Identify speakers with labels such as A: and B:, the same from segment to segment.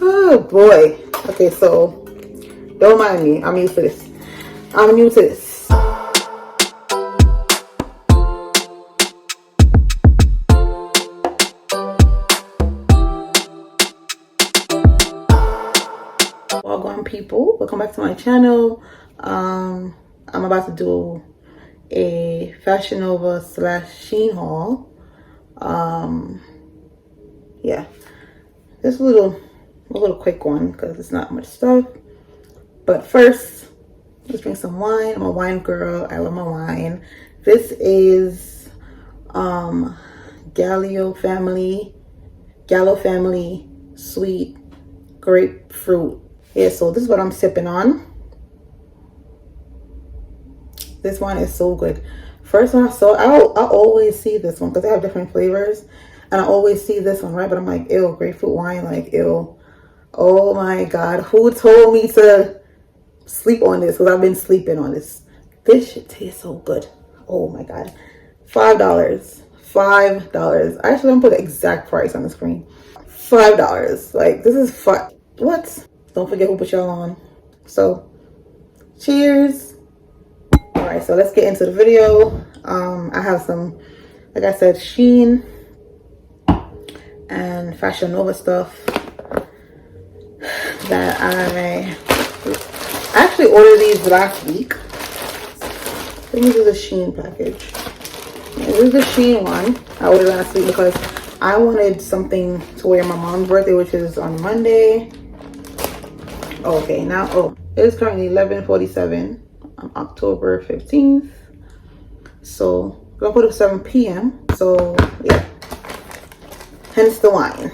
A: Oh boy. Okay, so don't mind me. I'm used to this. I'm new to this. Welcome people. Welcome back to my channel. I'm about to do a Fashionova / Shein haul. Yeah. This is a little quick one because it's not much stuff. But first, let's drink some wine. I'm a wine girl. I love my wine. This is Gallo family sweet grapefruit. Yeah, so this is what I'm sipping on. This one is so good. First one I saw, I always see this one because they have different flavors. And I always see this one, right? But I'm like, ew, grapefruit wine, like, ew. Oh my God, who told me to sleep on this? Because I've been sleeping on this. This shit tastes so good. Oh my God. $5. $5. I actually don't put the exact price on the screen. $5. Like, this is fun. What? Don't forget who put y'all on. So, cheers. All right, so let's get into the video. I have some, like I said, Shein and Fashionova stuff that I actually ordered these last week. I think this is a Shein package. This is the Shein one I ordered last week because I wanted something to wear my mom's birthday, which is on Monday. Okay, now, it is currently 11:47 on October 15th. So, we're gonna put it 7 p.m. So, yeah. Hence the wine.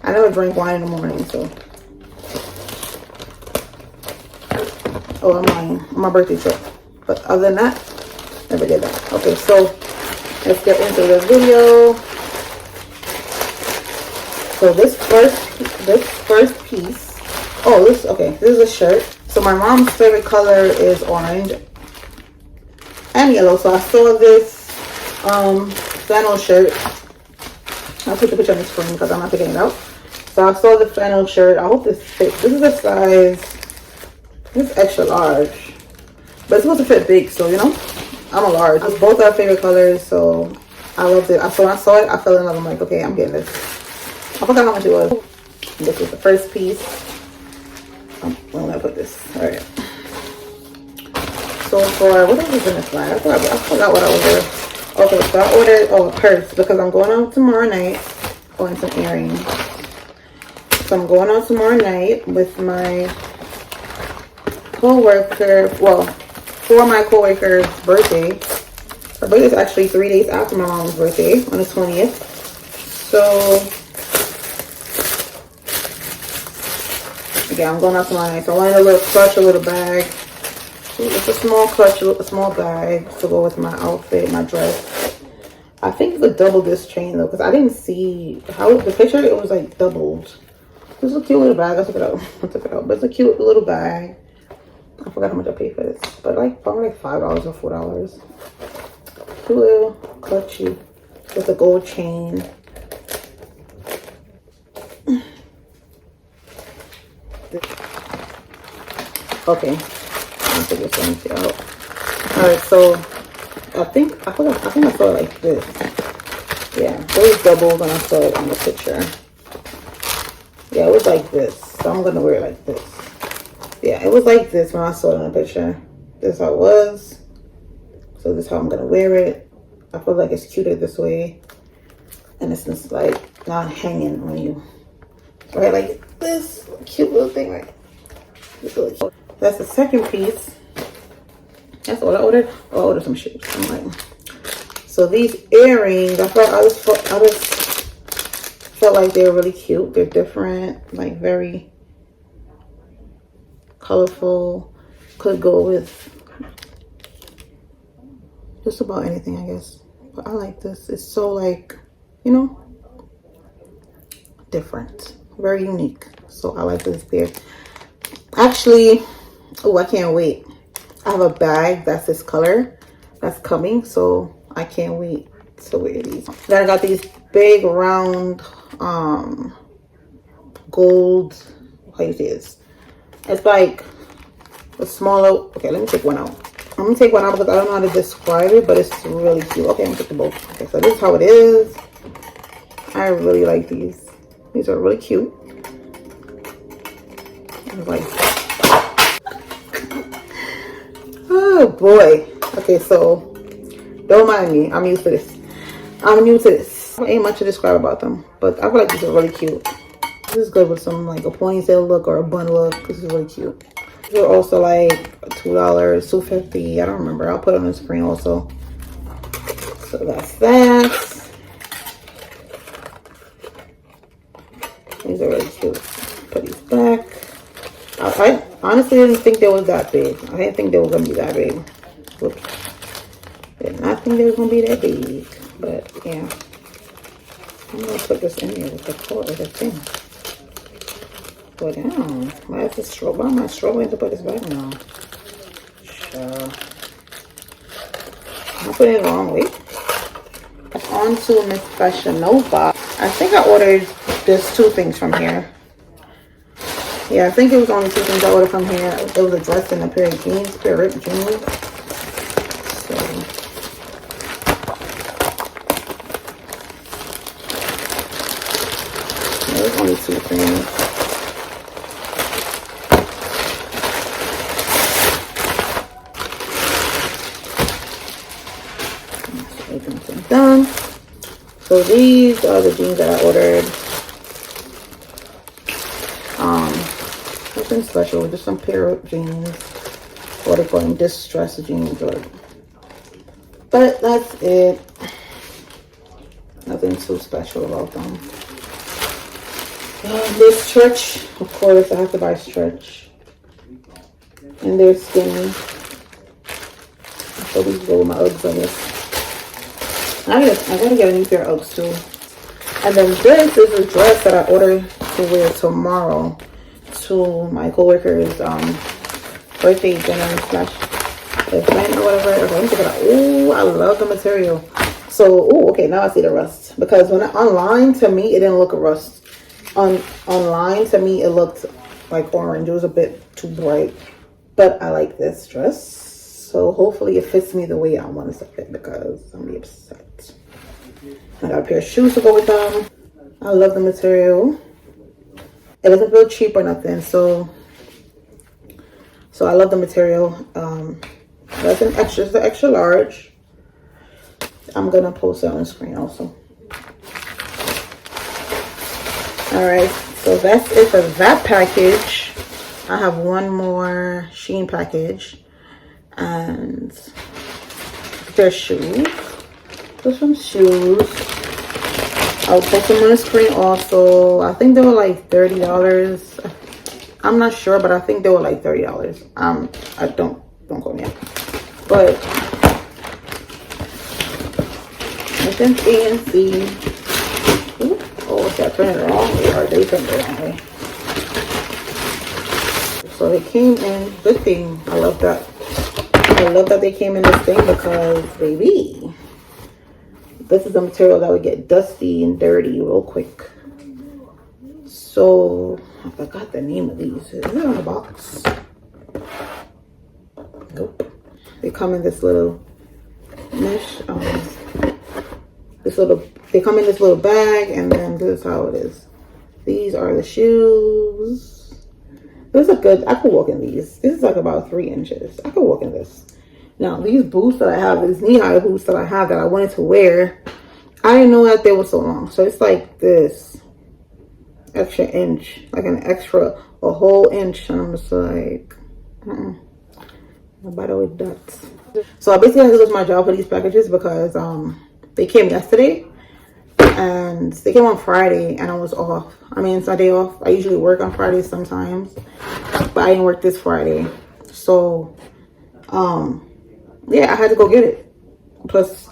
A: I never drink wine in the morning, so. Oh, I'm lying. On my birthday trip. But other than that, never did that. Okay, so let's get into the video. So this first piece. Oh, this is a shirt. So my mom's favorite color is orange and yellow. So I saw this flannel shirt. I'll put the picture on the screen because I'm not picking it out. So I saw the flannel shirt. I hope this fits. This is a size, it's extra large. But it's supposed to fit big, so you know, I'm a large. Both our favorite colors, so I loved it. So when I saw it, I fell in love. I'm like, okay, I'm getting this. I forgot how much it was. This is the first piece. Where am I gonna put this? All right. So for, what else was in this line? I forgot what I ordered. Okay, so I ordered, a purse because I'm going out tomorrow night. Oh, and some earrings. So I'm going out tomorrow night with my co-worker, well, for my co-worker's birthday. Her birthday is actually 3 days after my mom's birthday, on the 20th. So, yeah, I'm going out tomorrow night. So I wanted a little clutch, a little bag. It's a small clutch, a small bag to go with my outfit, my dress. I think you could double this chain though, because I didn't see how the picture, it was like doubled. It's a cute little bag. I took it out. But it's a cute little bag. I forgot how much I paid for this, but like probably like $5 or $4. Cute little clutchy with a gold chain. Okay, I'll take this one out. All right, so I think I saw it like this. Yeah, it was doubled when I saw it on the picture. Yeah, it was like this. So I'm gonna wear it like this. Yeah, it was like this when I saw it on the picture. This is how it was. So this is how I'm gonna wear it. I feel like it's cuter this way. And it's just like not hanging on you. Right, like this cute little thing, right? It's really cute. That's the second piece. That's all I ordered. Oh, I ordered some shoes. I'm like, so these earrings, I just felt like they were really cute. They're different, like very colorful. Could go with just about anything, I guess. But I like this. It's so like, you know, different, very unique. So I like this pair. Actually, oh, I can't wait. I have a bag that's this color that's coming, so I can't wait to wear these. Then I got these big round gold, how you say this? It's like a smaller, okay, let me take one out. I'm gonna take one out because I don't know how to describe it, but it's really cute. Okay, I'm gonna take them both. Okay, so this is how it is. I really like these. These are really cute. Like, oh boy. Okay, so don't mind me. I'm used to this. I'm new to this. Ain't much to describe about them, but I feel like these are really cute. This is good with some like a ponytail look or a bun look. This is really cute. They're also like $2, $2.50. I don't remember. I'll put it on the screen also. So that's that. These are really cute. Put these back. I honestly didn't think they was that big. I didn't think they were gonna be that big. Whoops. Did not think they was gonna be that big. But yeah. I'm gonna put this in here with the cord, with the thing. Go down. Why am I struggling to put this back now? Sure. I'm putting it the wrong way. On to Miss Fashionova. I think I ordered just 2 things from here. Yeah, I think it was only 2 things I ordered from here. It was a dress and a pair of jeans, pair of ripped jeans. So there's only 2 things. Done. So these are the jeans that I ordered. Nothing special, just some pair of jeans. What they call them, distressed jeans. But that's it. Nothing too special about them. This stretch, of course, I have to buy stretch. And they're skinny. So these go with my Uggs, I guess. I gotta get a new pair of Uggs too. And then this is a dress that I ordered to wear tomorrow to my coworker's birthday dinner slash event or whatever. Okay, let me check it out. Ooh, I love the material. So, ooh, okay, now I see the rust. Because when online, to me, it didn't look a rust. Online, to me, it looked like orange. It was a bit too bright. But I like this dress. So hopefully it fits me the way I want it to fit because I'm really upset. I got a pair of shoes to go with them. I love the material. It doesn't feel cheap or nothing. So I love the material. That's an extra, it's an extra large. I'm gonna post it on the screen also. Alright, so that's it for that package. I have one more Shein package. And their shoes. There's some shoes. I'll post them on the screen also. I think they were like $30. I'm not sure, but I think they were like $30. I don't quote me. But nothing fancy. Ooh, oh, should I turn it the wrong way or they turned it the wrong way? So they came in good thing. I love that. I love that they came in this thing because, baby, this is the material that would get dusty and dirty real quick. So, I forgot the name of these. Is it on the box? Nope. They come in this little mesh. They come in this little bag, and then this is how it is. These are the shoes. This is good. I could walk in these. This is like about 3 inches. I could walk in this. Now, these boots that I have, these knee-high boots that I have that I wanted to wear, I didn't know that they were so long. So it's like this extra inch, like a whole inch. And I'm just like, nobody with that. So I basically had to lose my job for these packages because they came yesterday. And they came on Friday and I was off. I mean, it's my day off. I usually work on Fridays sometimes. But I didn't work this Friday. So, yeah, I had to go get it. Plus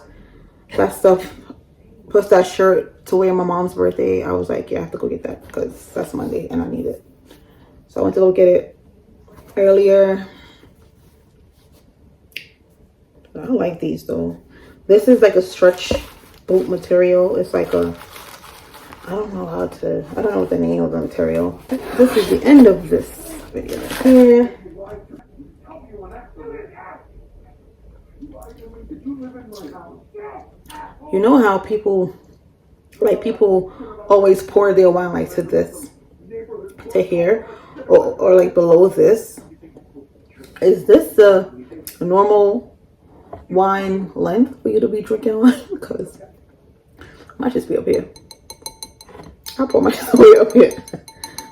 A: that stuff, plus that shirt to wear my mom's birthday. I was like, yeah, I have to go get that because that's Monday and I need it. So I went to go get it earlier. I don't like these though. This is like a stretch boot material. It's like a, I don't know how to, I don't know what the name of the material. This is the end of this video here. You know how people always pour their wine like to this, to here, or like below this. Is this the normal wine length for you to be drinking wine? Because I might just be up here. I'll pour my way up here.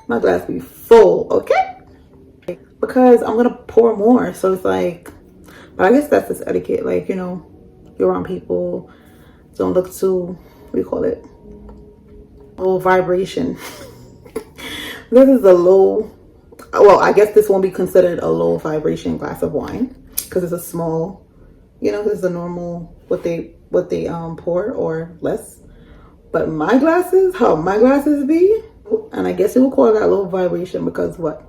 A: My glass be full, okay? Because I'm gonna pour more, so it's like, but I guess that's just etiquette. Like, you know, you're around people, don't look too, what do you call it? Low vibration. This is a low, well, I guess this won't be considered a low vibration glass of wine because it's a small, you know, this is a normal what they pour or less. But my glasses, how my glasses be, and I guess it will call that low vibration because what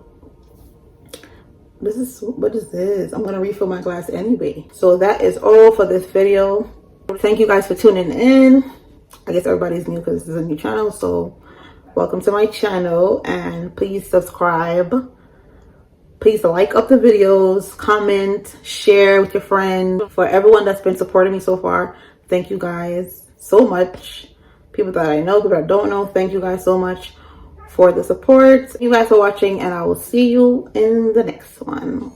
A: is this? I'm gonna refill my glass anyway. So that is all for this video. Thank you guys for tuning in. I guess everybody's new because this is a new channel, so welcome to my channel, and please subscribe. Please like up the videos, comment, share with your friends. For everyone that's been supporting me so far, thank you guys so much. People that I know, people that I don't know, thank you guys so much for the support. Thank you guys for watching, and I will see you in the next one.